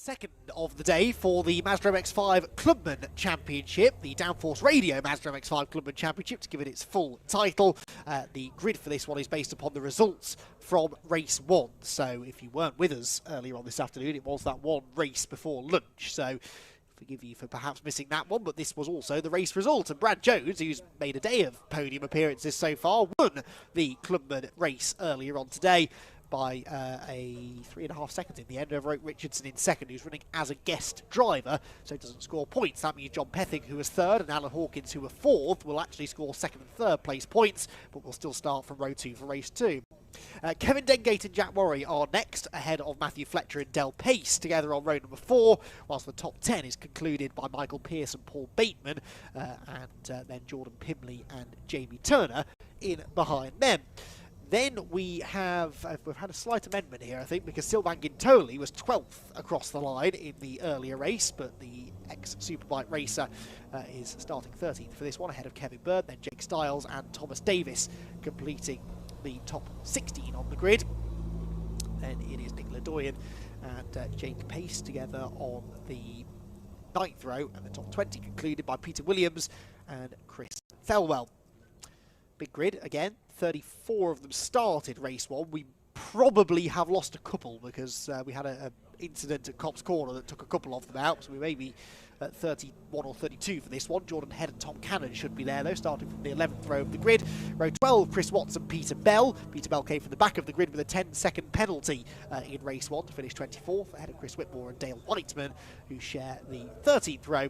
Second of the day for the Mazda MX5 Clubman Championship, the Downforce Radio Mazda MX5 Clubman Championship, to give it its full title. The grid for this one is based upon the results from race 1. So if you weren't with us earlier on this afternoon, it was that one race before lunch. So forgive you for perhaps missing that one, but this was also the race result. And Brad Jones, who's made a day of podium appearances so far, won the Clubman race earlier on today by a 3.5 seconds in the end over Oak Richardson in second, who's running as a guest driver, so doesn't score points. That means John Pethick, who was third, and Alan Hawkins, who were fourth, will actually score second and third place points, but will still start from row 2 for race 2. Kevin Dengate and Jack Worry are next, ahead of Matthew Fletcher and Del Pace, together on row number 4, whilst the top 10 is concluded by Michael Pearce and Paul Bateman, and then Jordan Pimley and Jamie Turner in behind them. Then we've had a slight amendment here, I think, because Silvan Gintoli was 12th across the line in the earlier race, but the ex-Superbike racer is starting 13th for this one, ahead of Kevin Bird, then Jake Stiles and Thomas Davis completing the top 16 on the grid. Then it is Nicola Doyen and Jake Pace together on the 9th row, and the top 20 concluded by Peter Williams and Chris Thelwell. Big grid again. 34 of them started race 1. We probably have lost a couple because we had an incident at Cops Corner that took a couple of them out, so we may be at 31 or 32 for this one. Jordan Head and Tom Cannon should be there though, starting from the 11th row of the grid. Row 12, Chris Watson, Peter Bell. Peter Bell came from the back of the grid with a 10-second penalty in race 1 to finish 24th, ahead of Chris Whitmore and Dale Whiteman, who share the 13th row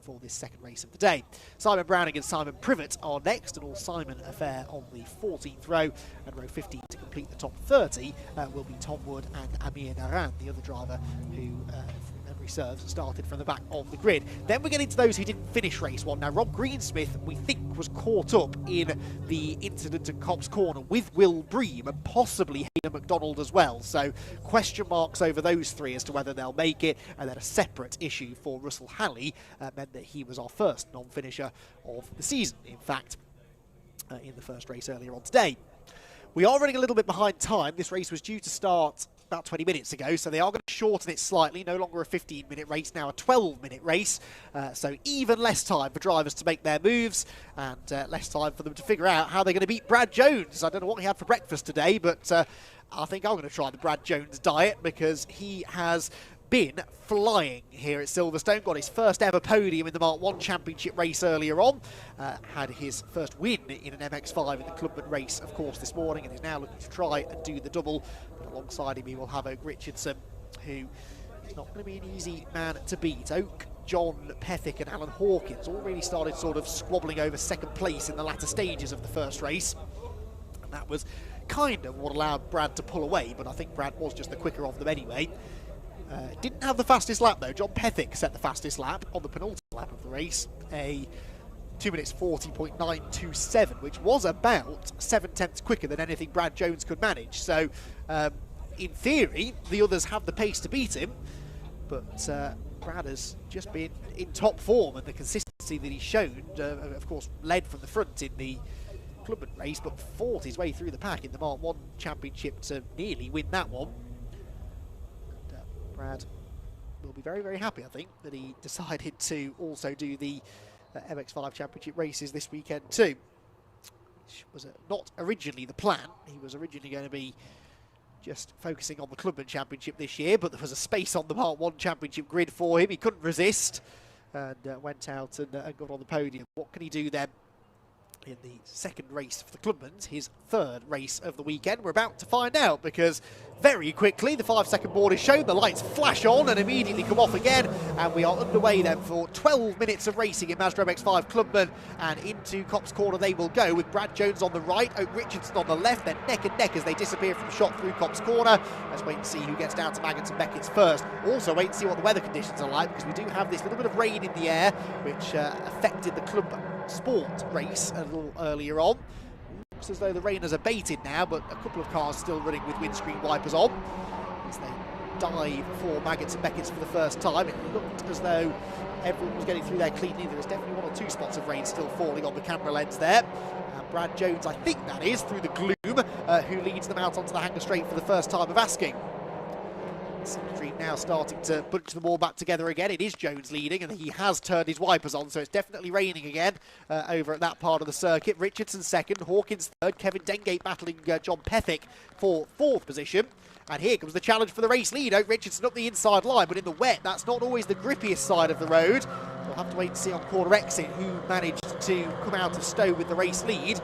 for this second race of the day. Simon Browning and Simon Privet are next, an all-Simon affair on the 14th row, and row 15 to complete the top 30 will be Tom Wood and Amir Naran, the other driver who, from memory serves, started from the back of the grid. Then we're getting to those who didn't finish race 1. Now, Rob Greensmith, we think, was caught up in the incident at Cops Corner with Will Bream and possibly Hayden McDonald as well. So question marks over those three as to whether they'll make it, and then a separate issue for Russell Halley meant that he was our first non-finisher of the season, in fact, in the first race earlier on today. We are running a little bit behind time. This race was due to start about 20 minutes ago, so they are going to shorten it slightly. No longer a 15-minute race, now a 12-minute race. So even less time for drivers to make their moves, and less time for them to figure out how they're going to beat Brad Jones. I don't know what he had for breakfast today, but I think I'm going to try the Brad Jones diet, because he has been flying here at Silverstone. Got his first ever podium in the Mark 1 Championship race earlier on. Had his first win in an MX5 in the Clubman race, of course, this morning, and is now looking to try and do the double. But alongside him, we will have Oak Richardson, who is not going to be an easy man to beat. Oak, John Pethick and Alan Hawkins all really started sort of squabbling over second place in the latter stages of the first race. And that was kind of what allowed Brad to pull away, but I think Brad was just the quicker of them anyway. Didn't have the fastest lap though. John Pethick set the fastest lap on the penultimate lap of the race, a 2 minutes 40.927, which was about 7/10 quicker than anything Brad Jones could manage. So in theory the others have the pace to beat him, but Brad has just been in top form, and the consistency that he's shown, of course led from the front in the Clubman race, but fought his way through the pack in the Mark 1 Championship to nearly win that one. Brad will be very, very happy, I think, that he decided to also do the MX5 Championship races this weekend too, which was not originally the plan. He was originally going to be just focusing on the Clubman Championship this year, but there was a space on the Mark 1 Championship grid for him. He couldn't resist and went out and got on the podium. What can he do then in the second race for the Clubmans, his third race of the weekend? We're about to find out, because very quickly the 5-second board is shown, the lights flash on and immediately come off again, and we are underway then for 12 minutes of racing in Mazda MX5 Clubman, and into Cops Corner they will go, with Brad Jones on the right, Oak Richardson on the left. They're neck and neck as they disappear from shot through Cops Corner. Let's wait and see who gets down to Maggotts and Beckett's first. Also wait and see what the weather conditions are like, because we do have this little bit of rain in the air, which affected the Club Sport race a little earlier on. Looks as though the rain has abated now, but a couple of cars still running with windscreen wipers on as they dive for Maggotts and Beckett's for the first time. It looked as though everyone was getting through there cleanly. There is definitely 1 or 2 spots of rain still falling on the camera lens there. And Brad Jones, I think that is, through the gloom, who leads them out onto the hanger straight for the first time of asking. Livestream now starting to bunch them all back together again. It is Jones leading, and he has turned his wipers on, so it's definitely raining again over at that part of the circuit. Richardson second, Hawkins third, Kevin Dengate battling John Pethick for fourth position. And here comes the challenge for the race lead. Richardson up the inside line, but in the wet, that's not always the grippiest side of the road. We'll have to wait and see on corner exit who managed to come out of Stowe with the race lead.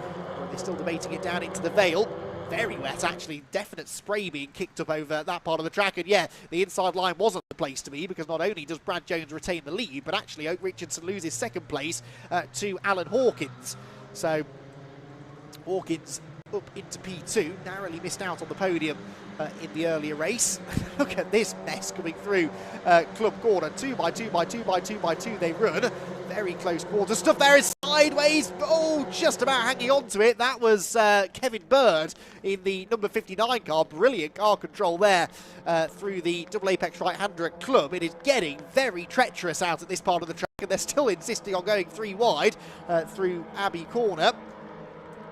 They're still debating it down into the Vale. Very wet, actually. Definite spray being kicked up over that part of the track. And yeah, the inside line wasn't the place to be, because not only does Brad Jones retain the lead, but actually Oak Richardson loses second place to Alan Hawkins. So Hawkins up into P2, narrowly missed out on the podium in the earlier race. Look at this mess coming through Club Corner. 2 by 2 by 2 by 2 by 2 they run. Very close quarter stuff there is sideways. Oh, just about hanging on to it. That was Kevin Bird in the number 59 car. Brilliant car control there through the double apex right-hander at Club. It is getting very treacherous out at this part of the track, and they're still insisting on going 3 wide through Abbey Corner.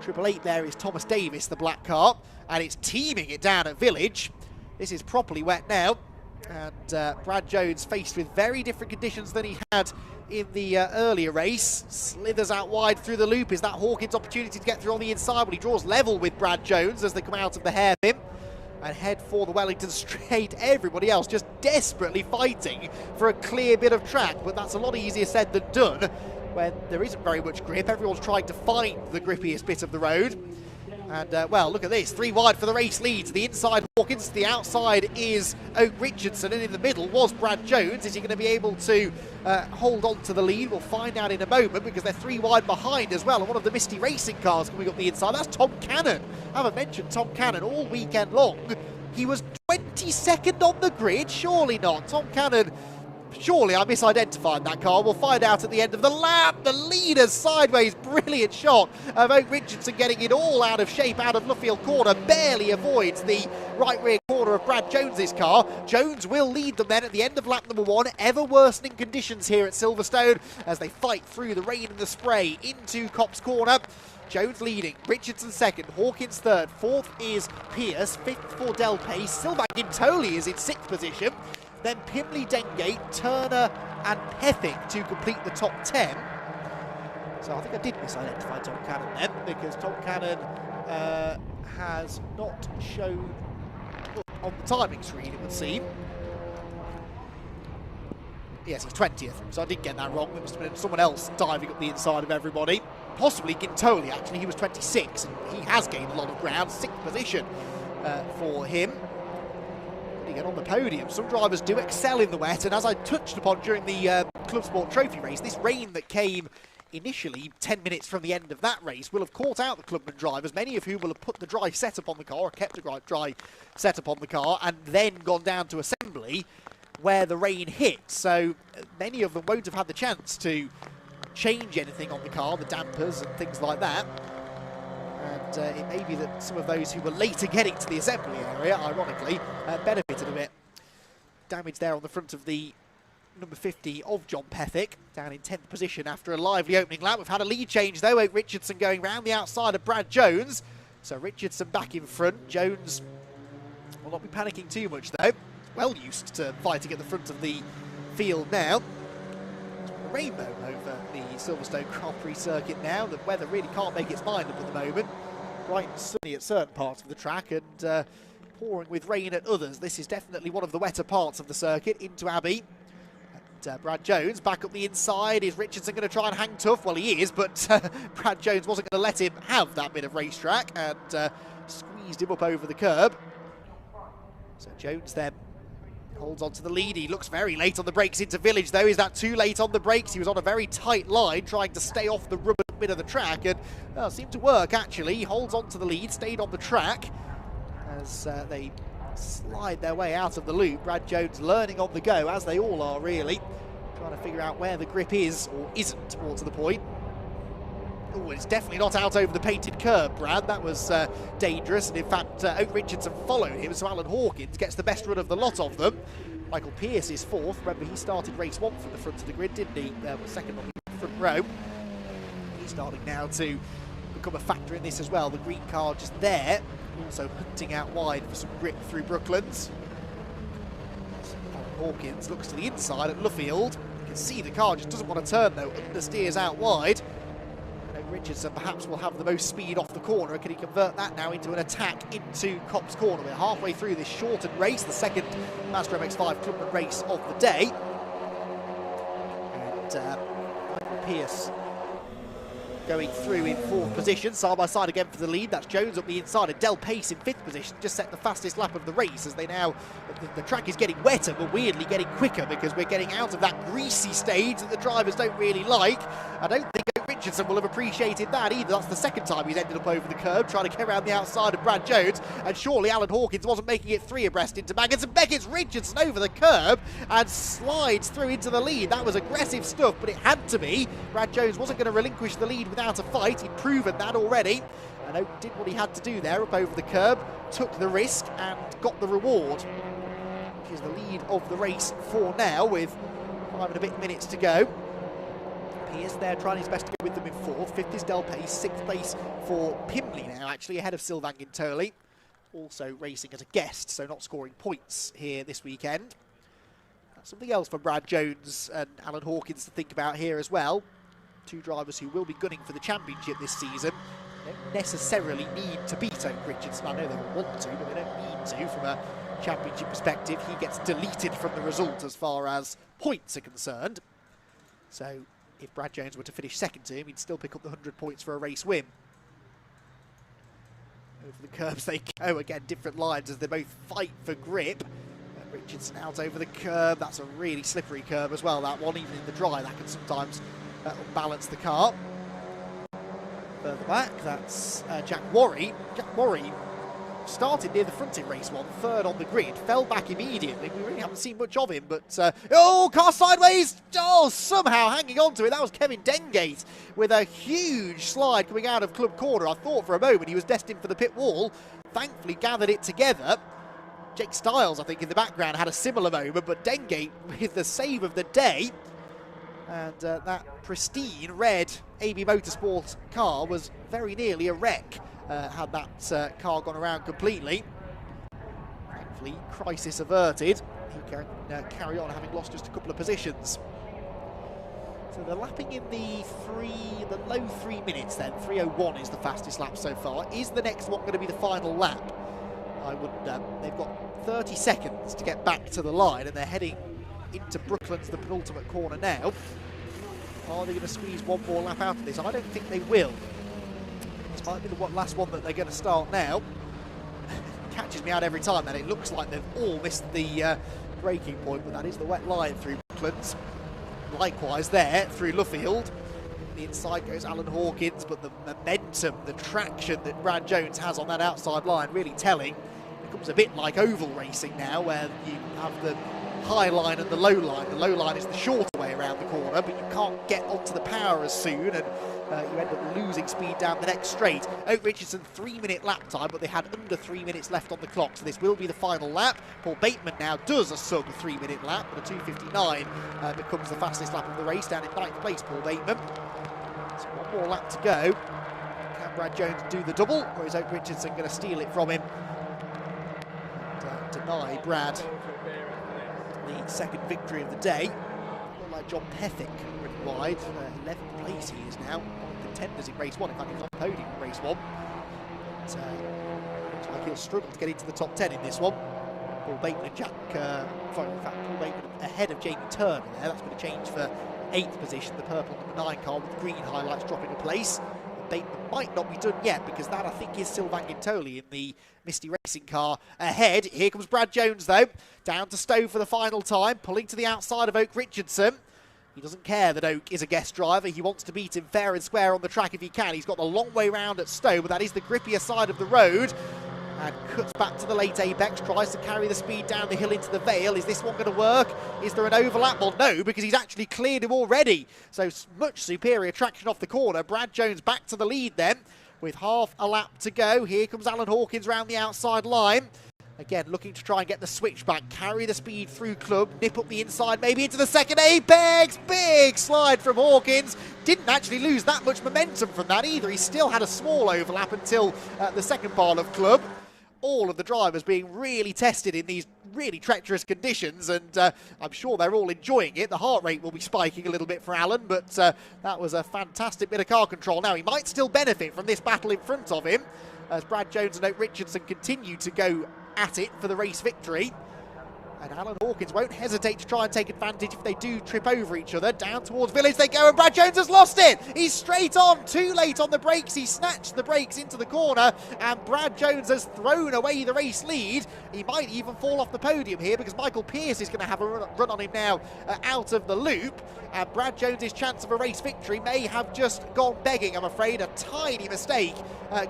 888 there is Thomas Davis, the black car, and it's teaming it down at Village. This is properly wet now, and Brad Jones, faced with very different conditions than he had in the earlier race, slithers out wide through the loop. Is that Hawkins' opportunity to get through on the inside? Well, he draws level with Brad Jones as they come out of the hairpin and head for the Wellington Straight. Everybody else just desperately fighting for a clear bit of track, but that's a lot easier said than done when there isn't very much grip. Everyone's trying to find the grippiest bit of the road. And, well, look at this. 3 wide for the race leads. The inside Hawkins, the outside is Oak Richardson, and in the middle was Brad Jones. Is he going to be able to hold on to the lead? We'll find out in a moment, because they're 3 wide behind as well. And one of the Misty Racing cars coming up the inside, that's Tom Cannon. I haven't mentioned Tom Cannon all weekend long. He was 22nd on the grid. Surely not. Tom Cannon... Surely I misidentified that car. We'll find out at the end of the lap. The leader's sideways. Brilliant shot of Oak Richardson getting it all out of shape out of Luffield Corner. Barely avoids the right rear corner of Brad Jones's car. Jones will lead them then at the end of lap number 1. Ever worsening conditions here at Silverstone as they fight through the rain and the spray into Copse Corner. Jones leading, Richardson second, Hawkins third, fourth is Pierce, fifth for Del Pace, Silva Gintoli is in 6th position. Then Pimley, Dengate, Turner and Pethick to complete the top 10. So I think I did misidentify Tom Cannon then, because Tom Cannon has not shown up on the timing screen, it would seem. Yes, he's 20th, so I did get that wrong. There must have been someone else diving up the inside of everybody. Possibly Gintoli, actually. He was 26, and he has gained a lot of ground. 6th position for him. Get on the podium. Some drivers do excel in the wet, and as I touched upon during the Club Sport Trophy race, this rain that came initially 10 minutes from the end of that race will have caught out the Clubman drivers, many of whom will have put the dry setup on the car, or kept a dry setup on the car, and then gone down to assembly where the rain hit. So many of them won't have had the chance to change anything on the car, the dampers and things like that. And it may be that some of those who were later getting to the assembly area, ironically, benefited a bit. Damage there on the front of the number 50 of John Pethick, down in 10th position after a lively opening lap. We've had a lead change though, Oak Richardson going round the outside of Brad Jones. So Richardson back in front. Jones will not be panicking too much though. Well used to fighting at the front of the field now. Rainbow over the Silverstone Grand Prix circuit now. The weather really can't make its mind up at the moment. Bright and sunny at certain parts of the track, and pouring with rain at others. This is definitely one of the wetter parts of the circuit into Abbey. And Brad Jones back up the inside. Is Richardson going to try and hang tough? Well, he is, but Brad Jones wasn't going to let him have that bit of racetrack, and squeezed him up over the curb. So Jones then holds on to the lead. He looks very late on the brakes into Village though. Is that too late on the brakes? He was on a very tight line trying to stay off the rubber bit of the track, and seemed to work actually. He holds on to the lead, stayed on the track as they slide their way out of the loop. Brad Jones learning on the go, as they all are really, trying to figure out where the grip is or isn't more to the point. Oh, it's definitely not out over the painted curb, Brad. That was dangerous, and in fact Oak Richardson followed him, so Alan Hawkins gets the best run of the lot of them. Michael Pearce is 4th. Remember, he started race 1 from the front of the grid, didn't he? Second on the front row. He's starting now to become a factor in this as well. The green car just there, also hunting out wide for some grip through Brooklands. Hawkins looks to the inside at Luffield. You can see the car just doesn't want to turn though, understeers out wide. Richardson perhaps will have the most speed off the corner. Can he convert that now into an attack into Copse Corner? We're halfway through this shortened race, the second Mazda MX5 Clubman race of the day. And Michael Pearce going through in fourth position, side by side again for the lead. That's Jones up the inside, and Del Pace in fifth position, just set the fastest lap of the race as they now, the track is getting wetter but weirdly getting quicker because we're getting out of that greasy stage that the drivers don't really like. I don't think Richardson will have appreciated that either. That's the second time he's ended up over the curb trying to get around the outside of Brad Jones, and surely Alan Hawkins wasn't making it three abreast into Maggins, and Beckett's Richardson over the curb and slides through into the lead. That was aggressive stuff, but it had to be. Brad Jones wasn't going to relinquish the lead without a fight. He'd proven that already, and Oak did what he had to do there up over the curb, took the risk and got the reward, which is the lead of the race for now with 5 and a bit minutes to go. Pearce there trying his best to go with them in fourth. Fifth is Del Pace. Sixth place for Pimley now, actually ahead of Sylvain Gintoli. Also racing as a guest, so not scoring points here this weekend. That's something else for Brad Jones and Alan Hawkins to think about here as well. Two drivers who will be gunning for the championship this season. They don't necessarily need to beat Oak Richardson. I know they will want to, but they don't need to from a championship perspective. He gets deleted from the result as far as points are concerned. So if Brad Jones were to finish second to him, he'd still pick up the 100 points for a race win. Over the curbs they go again, different lines as they both fight for grip. Richardson out over the curb. That's a really slippery curb as well, that one. Even in the dry, that can sometimes unbalance the car. Further back, that's Jack Worry. Jack Worry started near the front in race one, third on the grid, fell back immediately. We really haven't seen much of him, but car sideways, somehow hanging on to it. That was Kevin Dengate with a huge slide coming out of Club Corner. I thought for a moment he was destined for the pit wall, thankfully gathered it together. Jake Stiles, I think, in the background had a similar moment, but Dengate with the save of the day. And that pristine red AB Motorsport car was very nearly a wreck. Had that car gone around completely. Thankfully, crisis averted. He can carry on, having lost just a couple of positions. So they're lapping in the low 3 minutes then. 3:01 is the fastest lap so far. Is the next one going to be the final lap? I wouldn't. They've got 30 seconds to get back to the line, and they're heading into Brooklands, the penultimate corner now. Are they going to squeeze one more lap out of this? I don't think they will. This might be the last one that they're going to start now. Catches me out every time, and it looks like they've all missed the braking point, but that is the wet line through Brooklands. Likewise there through Luffield. The inside goes Alan Hawkins, but the momentum, the traction that Brad Jones has on that outside line really telling. It becomes a bit like oval racing now, where you have the high line and the low line. The low line is the shorter way around the corner, but you can't get onto the power as soon, and you end up losing speed down the next straight. Oak Richardson 3-minute lap time, but they had under 3 minutes left on the clock, so this will be the final lap. Paul Bateman now does a sub 3-minute lap, but a 2:59 becomes the fastest lap of the race, down in 9th place, Paul Bateman. So one more lap to go. Can Brad Jones do the double, or is Oak Richardson going to steal it from him and deny Brad the second victory of the day? Looked like John Pethick running wide. 11th place he is now. Contenders in race one. In fact, he was on podium in race one. But looks like he'll struggle to get into the top 10 in this one. Paul Bateman and Paul Bateman ahead of Jamie Turner there. That's going to change for 8th position. The purple number 9 car with green highlights dropping a place. Bateman might not be done yet, because that, I think, is Sylvain Gintoli in the Misty Racing car ahead. Here comes Brad Jones, though, down to Stowe for the final time, pulling to the outside of Oak Richardson. He doesn't care that Oak is a guest driver. He wants to beat him fair and square on the track if he can. He's got the long way round at Stowe, but that is the grippier side of the road. And cuts back to the late apex, tries to carry the speed down the hill into the Vale. Is this one going to work? Is there an overlap? Well, no, because he's actually cleared him already. So much superior traction off the corner. Brad Jones back to the lead then, with half a lap to go. Here comes Alan Hawkins round the outside line. Again, looking to try and get the switch back, carry the speed through Club, nip up the inside, maybe into the second apex. Big slide from Hawkins. Didn't actually lose that much momentum from that either. He still had a small overlap until the second part of Club. All of the drivers being really tested in these really treacherous conditions, and I'm sure they're all enjoying it. The heart rate will be spiking a little bit for Alan, but that was a fantastic bit of car control. Now, he might still benefit from this battle in front of him, as Brad Jones and Oak Richardson continue to go at it for the race victory. And Alan Hawkins won't hesitate to try and take advantage if they do trip over each other. Down towards Village they go, and Brad Jones has lost it. He's straight on, too late on the brakes. He snatched the brakes into the corner, and Brad Jones has thrown away the race lead. He might even fall off the podium here, because Michael Pearce is going to have a run on him now out of the loop. And Brad Jones's chance of a race victory may have just gone begging, I'm afraid. A tiny mistake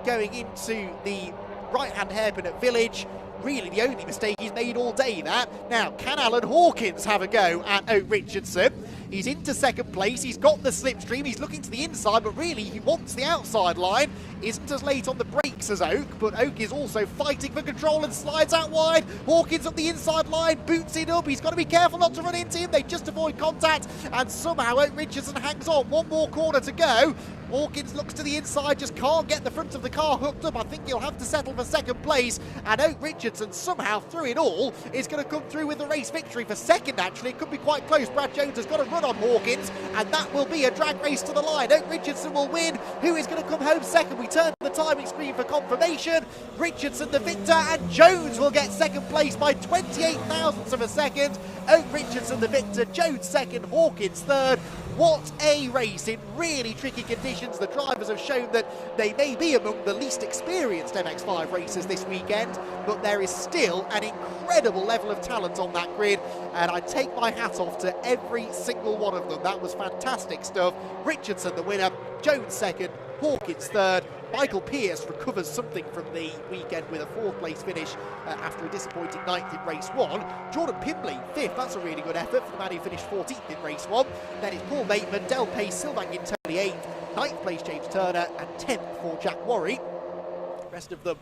going into the right-hand hairpin at Village. Really the only mistake he's made all day, that. Now, can Alan Hawkins have a go at Oak Richardson? He's into second place, he's got the slipstream, he's looking to the inside, but really he wants the outside line. Isn't as late on the brakes as Oak, but Oak is also fighting for control and slides out wide. Hawkins up the inside line, boots it up, he's got to be careful not to run into him. They just avoid contact, and somehow Oak Richardson hangs on. One more corner to go. Hawkins looks to the inside, just can't get the front of the car hooked up. I think he'll have to settle for second place, and Oak Richardson somehow through it all is going to come through with the race victory. For second, actually, it could be quite close. Brad Jones has got a run on Hawkins, and that will be a drag race to the line. Oak Richardson will win. Who is going to come home second? We turn to the timing screen for confirmation. Richardson the victor, and Jones will get second place by 28 thousandths of a second. Oak Richardson the victor, Jones second, Hawkins third. What a race in really tricky conditions. The drivers have shown that they may be among the least experienced MX5 racers this weekend, but there is still an incredible level of talent on that grid, and I take my hat off to every single one of them. That was fantastic stuff. Richardson the winner, Jones second, Hawkins third. Michael Pearce recovers something from the weekend with a fourth place finish after a disappointing ninth in race one. Jordan Pimley fifth, that's a really good effort for the man who finished 14th in race one. Then it's Paul Bateman, Del Pace, Sylvain Gintoli eighth, ninth place James Turner, and 10th for Jack Worry. The rest of them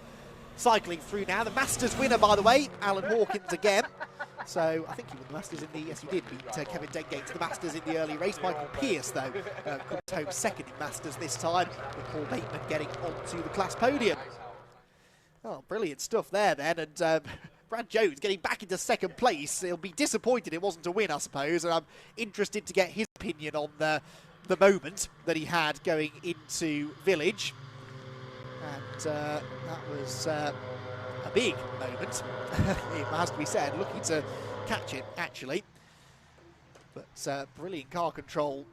cycling through now. The Masters winner, by the way, Alan Hawkins again. So I think he won the Masters in the, yes he did, beat Kevin Dengate to the Masters in the early race. Michael Pearce, though, comes home second in Masters this time, with Paul Bateman getting onto the class podium. Oh, brilliant stuff there then, and Brad Jones getting back into second place. He'll be disappointed it wasn't a win, I suppose, and I'm interested to get his opinion on the moment that he had going into Village. And that was a big moment, it has to be said, looking to catch it actually. But brilliant car control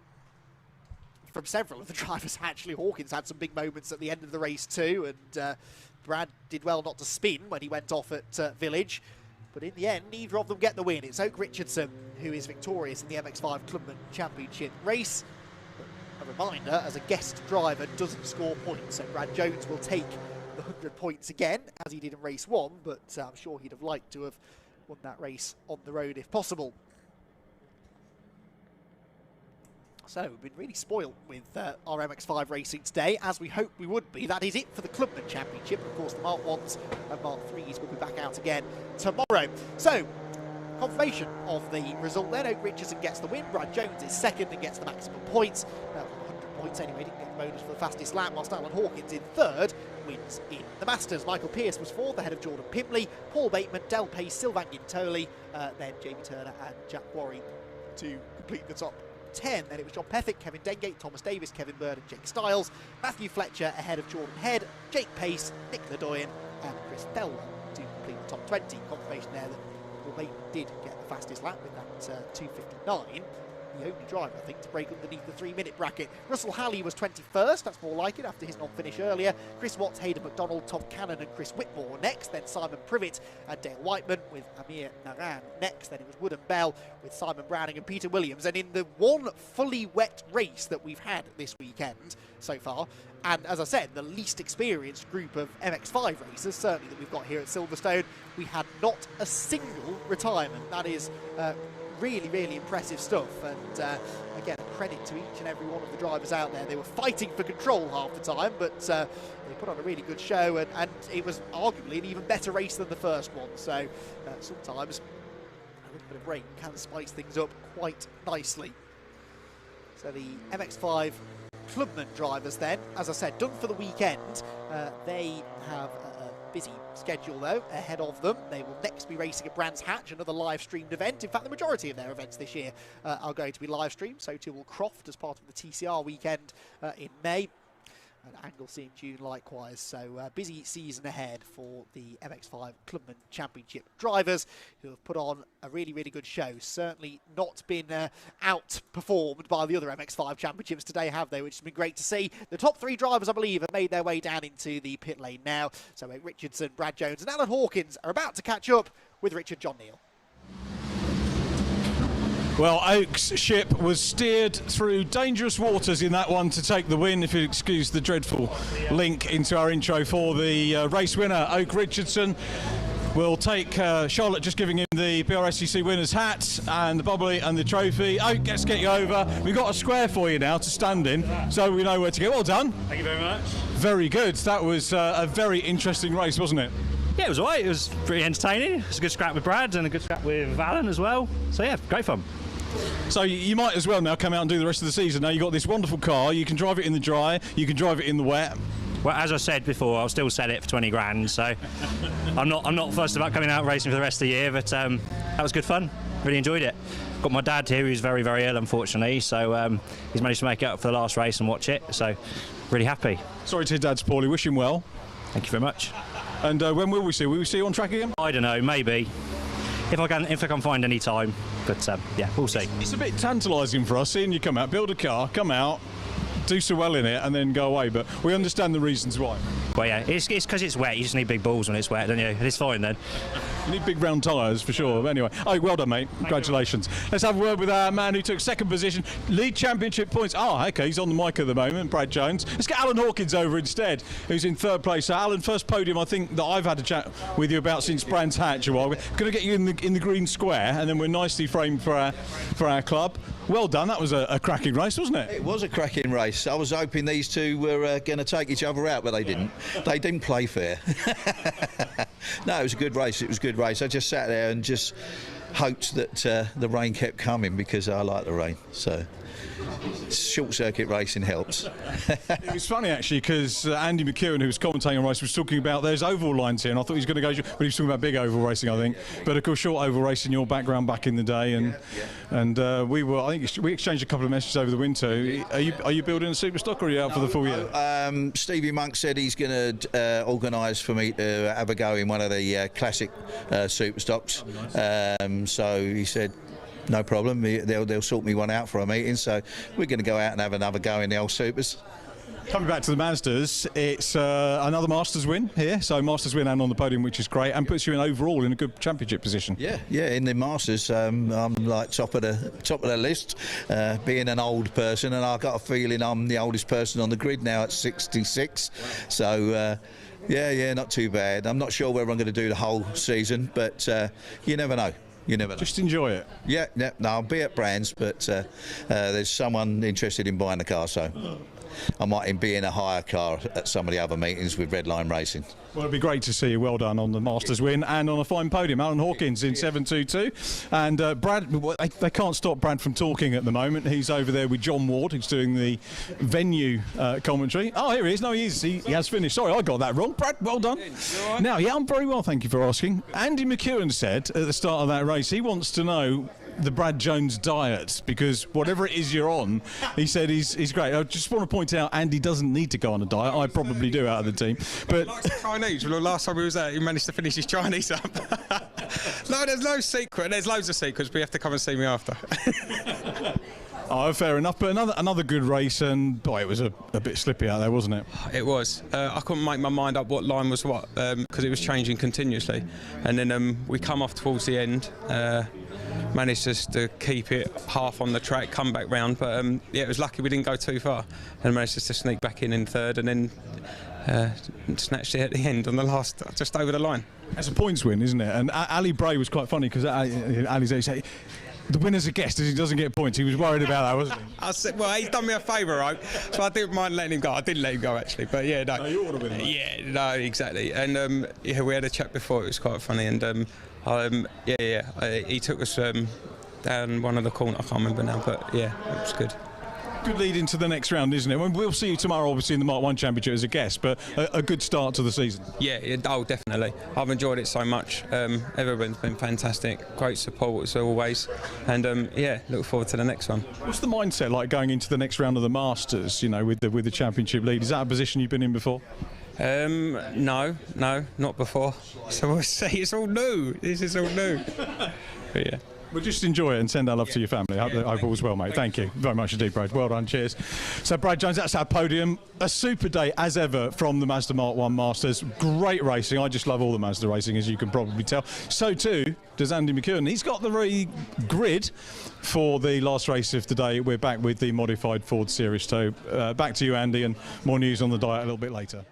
from several of the drivers actually. Hawkins had some big moments at the end of the race too, and Brad did well not to spin when he went off at Village. But in the end, neither of them get the win. It's Oak Richardson who is victorious in the MX5 Clubman Championship race. But a reminder, as a guest driver, doesn't score points, so Brad Jones will take the 100 points again, as he did in race one, but I'm sure he'd have liked to have won that race on the road if possible. So we've been really spoilt with our MX5 racing today, as we hoped we would be. That is it for the Clubman Championship. Of course, the Mark 1s and Mark 3s will be back out again tomorrow. So, confirmation of the result then. Oak Richardson gets the win. Brad Jones is second and gets the maximum points. 100 points anyway, didn't get the bonus for the fastest lap, whilst Alan Hawkins in third wins in the Masters. Michael Pearce was fourth ahead of Jordan Pimley, Paul Bateman, Del Pace, Sylvain Gintoli, then Jamie Turner and Jack Worry to complete the top 10. Then it was John Pethick, Kevin Dengate, Thomas Davis, Kevin Bird and Jake Stiles, Matthew Fletcher ahead of Jordan Head, Jake Pace, Nick Ledoyen and Chris Bell to complete the top 20. Confirmation there that Paul Bateman did get the fastest lap with that 2:59. The only driver, I think, to break underneath the 3-minute bracket. Russell Halley was 21st, that's more like it, after his non-finish earlier. Chris Watts, Hayden McDonald, Tom Cannon and Chris Whitmore next. Then Simon Privet and Dale Whiteman with Amir Naran next. Then it was Wood and Bell with Simon Browning and Peter Williams. And in the one fully wet race that we've had this weekend so far, and as I said, the least experienced group of MX5 racers, certainly that we've got here at Silverstone, we had not a single retirement. That is really, really impressive stuff, and again, credit to each and every one of the drivers out there. They were fighting for control half the time, but they put on a really good show, and it was arguably an even better race than the first one, so sometimes a little bit of rain can spice things up quite nicely. So the MX5 Clubman drivers then, as I said, done for the weekend. They have a busy schedule, though, ahead of them. They will next be racing at Brands Hatch, another live-streamed event. In fact, the majority of their events this year are going to be live-streamed. So too will Croft as part of the TCR weekend in May. And Anglesey in June likewise. So busy season ahead for the MX5 Clubman Championship drivers, who have put on a really, really good show. Certainly not been outperformed by the other MX5 championships today, have they? Which has been great to see. The top 3 drivers, I believe, have made their way down into the pit lane now. So Richardson, Brad Jones and Alan Hawkins are about to catch up with Richard John Neal. Well, Oak's ship was steered through dangerous waters in that one to take the win, if you excuse the dreadful link into our intro for the race winner, Oak Richardson. We'll take Charlotte just giving him the BRSCC winner's hat and the bubbly and the trophy. Oak, let's get you over. We've got a square for you now to stand in, so we know where to go. Well done. Thank you very much. Very good. That was a very interesting race, wasn't it? Yeah, it was alright. It was pretty entertaining. It was a good scrap with Brad and a good scrap with Alan as well. So yeah, great fun. So you might as well now come out and do the rest of the season. Now you've got this wonderful car, you can drive it in the dry, you can drive it in the wet. Well, as I said before, I'll still sell it for 20 grand, so I'm not fussed about coming out racing for the rest of the year, but that was good fun. Really enjoyed it. Got my dad here, who's very, very ill, unfortunately, so he's managed to make it up for the last race and watch it, so really happy. Sorry to hear Dad's poorly, wish him well. Thank you very much. And when will we see? Will we see you on track again? I don't know, maybe. If I can find any time, but yeah, we'll see. It's a bit tantalising for us seeing you come out, build a car, come out, do so well in it, and then go away. But we understand the reasons why. Well, yeah, it's because it's wet. You just need big balls when it's wet, don't you? It's fine then. You need big round tyres for sure. But anyway, oh, well done, mate. Congratulations. Let's have a word with our man who took second position, lead championship points. Okay, he's on the mic at the moment, Brad Jones. Let's get Alan Hawkins over instead, who's in third place. So, Alan, first podium I think that I've had a chat with you about since Brands Hatch a while. We're going to get you in the green square, and then we're nicely framed for our club. Well done. That was a cracking race, wasn't it? It was a cracking race. I was hoping these two were going to take each other out, but they didn't. They didn't play fair. No, it was a good race. It was a good race. I just sat there and just hoped that the rain kept coming, because I like the rain. So short circuit racing helps. It was funny actually, because Andy McEwen, who was commentating on race, was talking about there's oval lines here, and I thought he was going to go, but he was talking about big oval racing, I think. But of course, short oval racing, your background back in the day, and I think we exchanged a couple of messages over the winter. Are you building a super stock, or are you out for the full year? Stevie Monk said he's going to organise for me to have a go in one of the classic super stocks. So he said, no problem, they'll sort me one out for a meeting, so we're going to go out and have another go in the old supers. Coming back to the Mazdas, it's another Masters win here, so Masters win and on the podium, which is great, and puts you in overall in a good championship position. Yeah, in the Masters, I'm like top of the list, being an old person, and I've got a feeling I'm the oldest person on the grid now at 66, so yeah, not too bad. I'm not sure whether I'm going to do the whole season, but you never know. You never know. Just enjoy it. Yeah, no, I'll be at Brands, but there's someone interested in buying the car, so I might be in a hire car at some of the other meetings with Redline Racing. Well, it'd be great to see you. Well done on the Masters win and on a fine podium. Alan Hawkins in 722. And Brad, they can't stop Brad from talking at the moment. He's over there with John Ward, who's doing the venue commentary. Oh, here he is. No, he is. He has finished. Sorry, I got that wrong. Brad, well done. Right? Now, yeah, I'm very well, thank you for asking. Andy McEwen said at the start of that race, he wants to know the Brad Jones diet, because whatever it is you're on, he said he's great. I just want to point out, Andy doesn't need to go on a diet. I probably do out of the team. But Chinese. Well, last time he was there, he managed to finish his Chinese up. No, there's no secret. There's loads of secrets, but you have to come and see me after. Oh, fair enough. But another good race, and boy, it was a bit slippy out there, wasn't it? It was. I couldn't make my mind up what line was what, because it was changing continuously. And then we come off towards the end. Managed just to keep it half on the track, come back round, but yeah, it was lucky we didn't go too far, and managed just to sneak back in third, and then snatched it at the end on the last, just over the line. It's a points win, isn't it? And Ali Bray was quite funny, because Ali said the winner's a guest as he doesn't get points. He was worried about that, wasn't he? I said, well, he's done me a favour, right? So I didn't mind letting him go. I didn't let him go, actually, but yeah, no. No, you ought to win. Yeah, no, exactly. And yeah, we had a chat before. It was quite funny, and he took us down one of the corners. I can't remember now, but yeah, it was good. Good lead into the next round, isn't it? We'll see you tomorrow, obviously, in the Mark 1 Championship as a guest, but a good start to the season. Yeah, oh, definitely. I've enjoyed it so much. Everyone's been fantastic. Great support as always. And yeah, look forward to the next one. What's the mindset like going into the next round of the Masters, you know, with the championship lead? Is that a position you've been in before? No, not before. So we'll see. It's all new. This is all new. But yeah. Well, just enjoy it and send our love to your family. I hope all's well, mate. Thank you very much indeed, Brad. Well done. Cheers. So, Brad Jones, that's our podium. A super day, as ever, from the Mazda Mark 1 Masters. Great racing. I just love all the Mazda racing, as you can probably tell. So, too, does Andy McKeown. He's got the grid for the last race of the day. We're back with the modified Ford Series 2. Back to you, Andy, and more news on the diet a little bit later.